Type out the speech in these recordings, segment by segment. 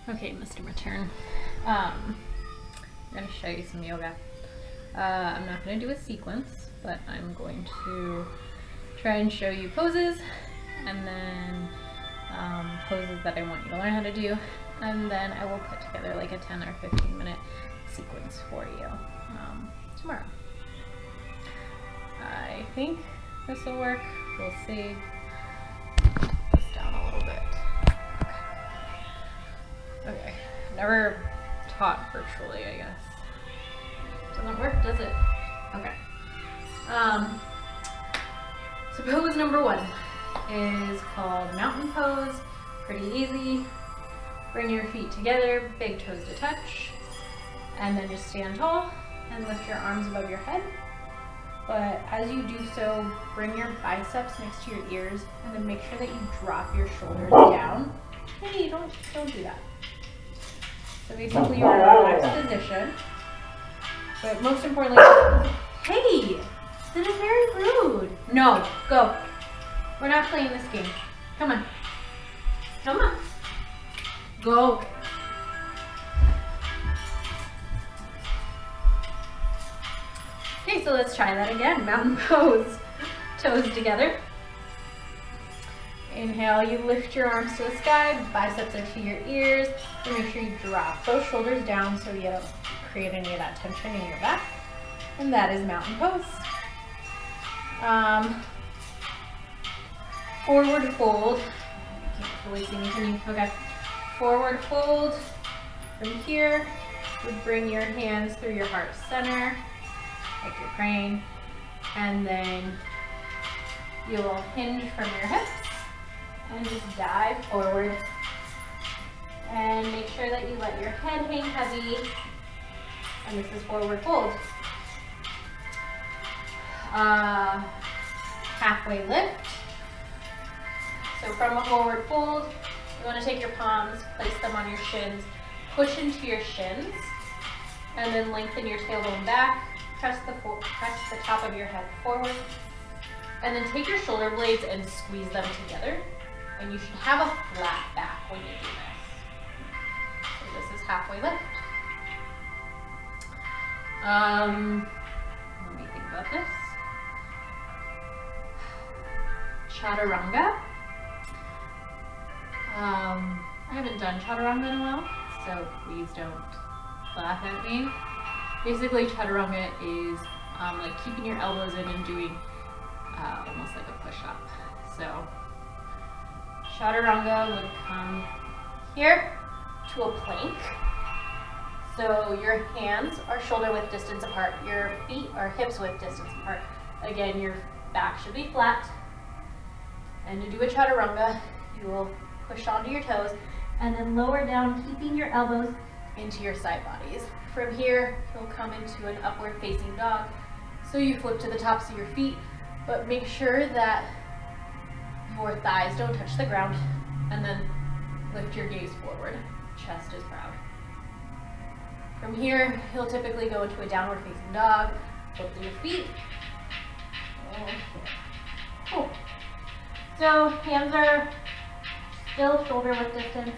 Okay, Mr. Matern. I'm going to show you some yoga. I'm not going to do a sequence, but I'm going to try and show you poses, and then poses that I want you to learn how to do, and then I will put together like a 10 or 15 minute sequence for you tomorrow. I think this will work. We'll see. Put this down a little bit. Okay, never taught virtually, I guess. Doesn't work, does it? Okay. So pose number 1 is called mountain pose. Pretty easy. Bring your feet together, big toes to touch, and then just stand tall and lift your arms above your head. But as you do so, bring your biceps next to your ears, and then make sure that you drop your shoulders down. Hey, don't do that. So basically you're in a relaxed position. But most importantly, hey, this is very rude. No, go. We're not playing this game. Come on. Come on. Go. Okay, so let's try that again. Mountain pose. Toes together. Inhale, you lift your arms to the sky, biceps into your ears, and make sure you drop those shoulders down so you don't create any of that tension in your back. And that is mountain pose. Forward fold. You can't fully see me, can you? Okay. Forward fold. From here, you bring your hands through your heart center, like you're praying, and then you will hinge from your hips and just dive forward. And make sure that you let your head hang heavy. And this is forward fold. Halfway lift. So from a forward fold, you want to take your palms, place them on your shins, push into your shins, and then lengthen your tailbone back. Press the top of your head forward, and then take your shoulder blades and squeeze them together. And you should have a flat back when you do this. So this is halfway lift. Let me think about this. Chaturanga. I haven't done chaturanga in a while, so please don't laugh at me. Basically, chaturanga is like keeping your elbows in and doing almost like a push-up. So chaturanga would come here to a plank. So your hands are shoulder width distance apart. Your feet are hips width distance apart. Again, your back should be flat. And to do a chaturanga, you will push onto your toes and then lower down, keeping your elbows into your side bodies. From here, you'll come into an upward facing dog. So you flip to the tops of your feet, but make sure that your thighs don't touch the ground, and then lift your gaze forward. Chest is proud. From here, you'll typically go into a downward facing dog. Flip to your feet. Cool. So hands are still shoulder width distance.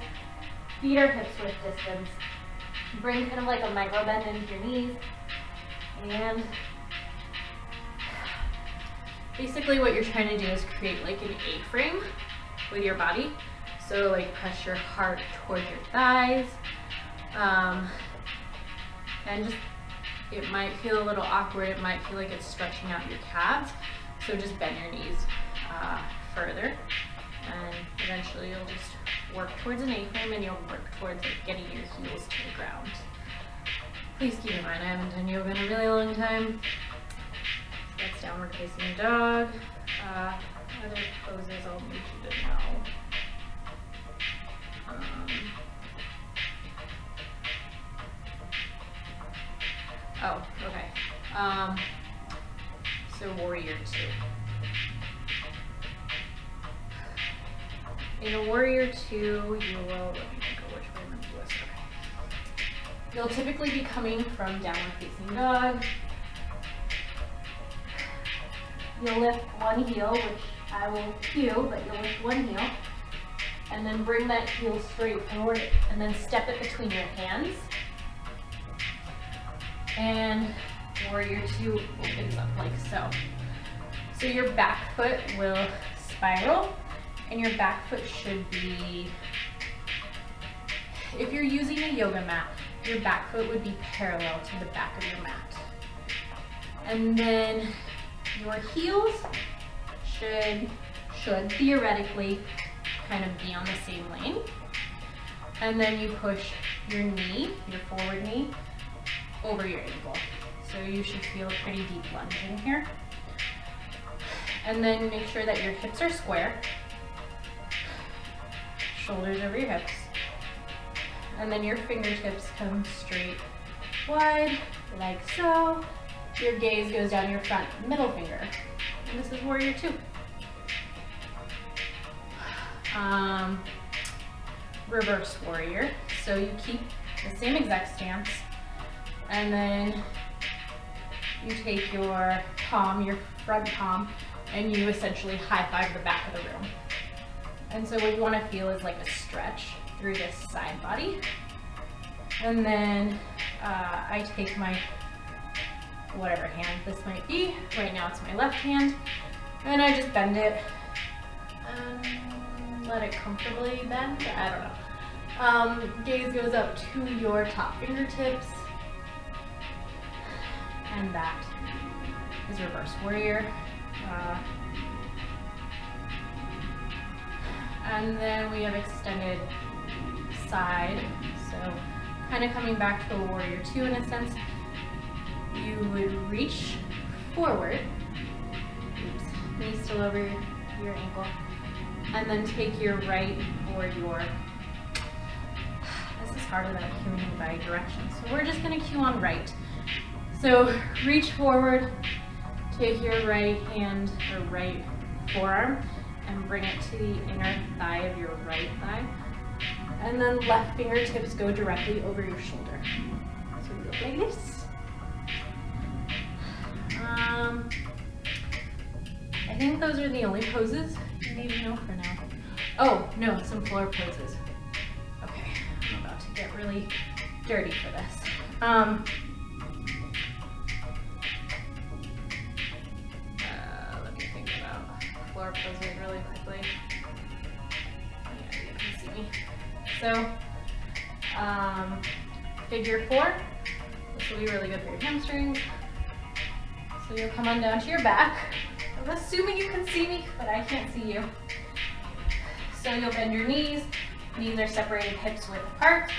Feet are hips width distance. Bring kind of like a micro bend into your knees. And basically what you're trying to do is create like an A-frame with your body. So like press your heart toward your thighs. And just, it might feel a little awkward. It might feel like it's stretching out your calves. So just bend your knees further. And eventually you'll just work towards an A-frame, and you'll work towards like getting your heels to the ground. Please keep in mind, I haven't done yoga in a really long time. So that's downward facing dog. Other poses I'll need you to know. Okay. So warrior 2. In a warrior 2, you will, let me think of which way I'm going to do this. Okay. You'll typically be coming from downward facing dog. You'll lift one heel, which I will cue, but you'll lift one heel. and then bring that heel straight forward, and then step it between your hands. And warrior two opens up like so. So your back foot will spiral, and your back foot should be, if you're using a yoga mat, your back foot would be parallel to the back of your mat. And then your heels should theoretically kind of be on the same lane. And then you push your knee, your forward knee, over your ankle. So you should feel a pretty deep lunge in here. And then make sure that your hips are square. Shoulders over your hips. And then your fingertips come straight wide, like so. Your gaze goes down your front middle finger. And this is warrior two. Reverse warrior. So you keep the same exact stance, and then you take your palm, your front palm, and you essentially high five the back of the room. And so what you want to feel is like a stretch through this side body. And then I take my whatever hand this might be. Right now it's my left hand. And I just bend it and let it comfortably bend. I don't know. Gaze goes up to your top fingertips. And that is reverse warrior. And then we have extended side. So kind of coming back to a warrior two in a sense. You would reach forward, oops, knee still over your ankle, and then take your right or your, this is harder than cueing by direction, so we're just going to cue on right. So reach forward, take your right hand or right forearm and bring it to the inner thigh of your right thigh, and then left fingertips go directly over your shoulder. So we look like this. I think those are the only poses you need to know for now. Oh, no, some floor poses. Okay, I'm about to get really dirty for this. Let me think about floor poses really quickly. Yeah, you can see me. So, figure four. This will be really good for your hamstrings. So you'll come on down to your back. I'm assuming you can see me, but I can't see you. So you'll bend your knees. Knees are separated, hips width apart.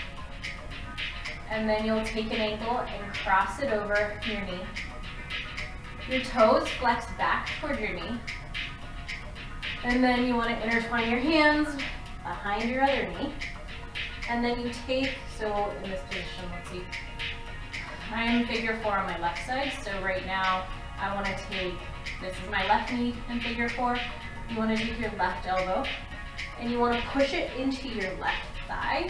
And then you'll take an ankle and cross it over your knee. Your toes flex back toward your knee. And then you want to intertwine your hands behind your other knee. And then you take, so in this position, let's see. I am figure four on my left side, so right now I want to take, this is my left knee in figure four. You want to take your left elbow and you want to push it into your left thigh.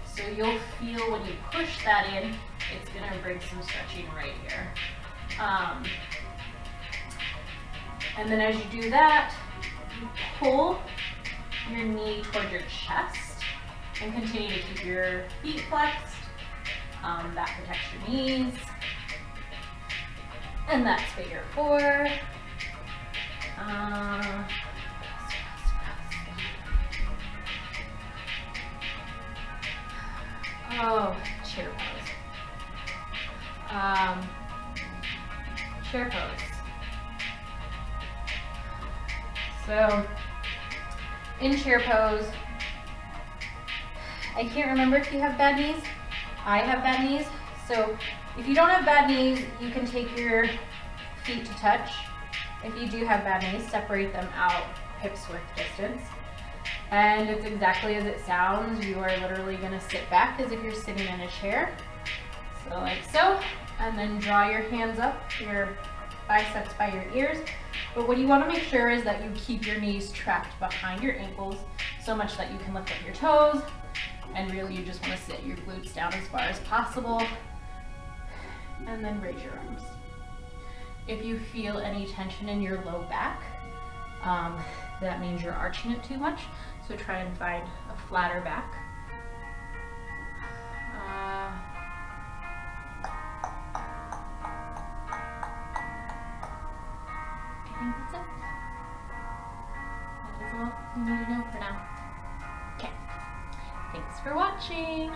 So you'll feel when you push that in, it's going to bring some stretching right here. And then as you do that, you pull your knee toward your chest and continue to keep your feet flexed. That protects your knees. And that's figure four. Oh, chair pose. Chair pose. So, in chair pose, I can't remember if you have bad knees. I have bad knees, so if you don't have bad knees, you can take your feet to touch. If you do have bad knees, separate them out hips width distance. And it's exactly as it sounds. You are literally going to sit back as if you're sitting in a chair. So like so, and then draw your hands up, your biceps by your ears. But what you want to make sure is that you keep your knees trapped behind your ankles so much that you can lift up your toes. And really you just want to sit your glutes down as far as possible. And then raise your arms. If you feel any tension in your low back, that means you're arching it too much. So try and find a flatter back. I think that's it. That is all you need to know for now. Okay, thanks for watching.